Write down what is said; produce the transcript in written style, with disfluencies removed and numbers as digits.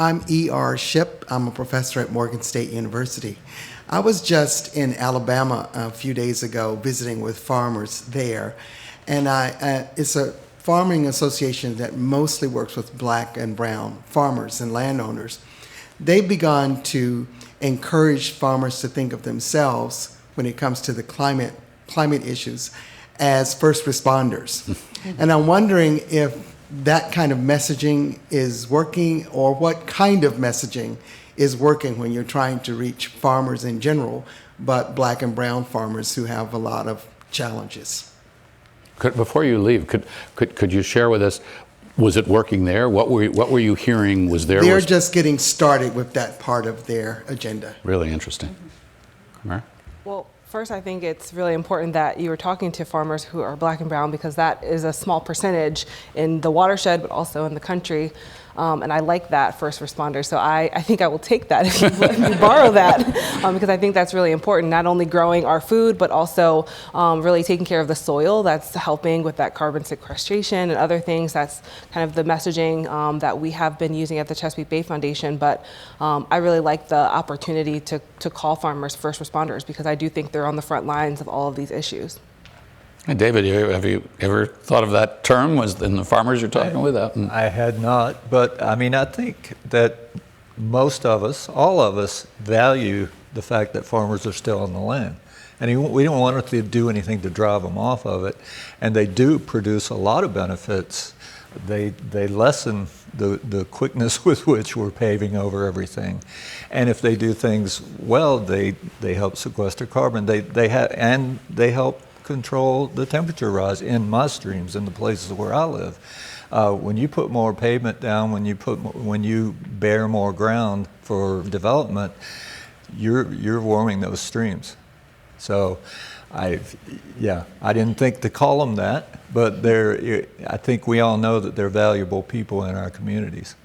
I'm E.R. Shipp. I'm a professor at Morgan State University. I was just in Alabama a few days ago visiting with farmers there, and it's a farming association that mostly works with black and brown farmers and landowners. They've begun to encourage farmers to think of themselves when it comes to the climate issues as first responders. And I'm wondering if that kind of messaging is working, or what kind of messaging is working when you're trying to reach farmers in general, but black and brown farmers who have a lot of challenges. Before you leave, could you share with us, was it working there? What were you hearing was there? They're just getting started with that part of their agenda. Really interesting. Kamara? Well, first, I think it's really important that you are talking to farmers who are black and brown, because that is a small percentage in the watershed, but also in the country. And I like that, first responders. So I think I will take that if you let me borrow that, because I think that's really important, not only growing our food, but also really taking care of the soil. That's helping with that carbon sequestration and other things. That's kind of the messaging that we have been using at the Chesapeake Bay Foundation. But I really like the opportunity to call farmers first responders, because I do think they're on the front lines of all of these issues. Hey, David, have you ever thought of that term, was in the farmers you're talking with? I had not, but I mean, I think that most of us, all of us, value the fact that farmers are still on the land. And we don't want to do anything to drive them off of it. And they do produce a lot of benefits. They lessen the quickness with which we're paving over everything. And if they do things well, they help sequester carbon. They help control the temperature rise in my streams, in the places where I live. When you put more pavement down, when you bare more ground for development, you're warming those streams. So, I didn't think to call them that, but I think we all know that they're valuable people in our communities.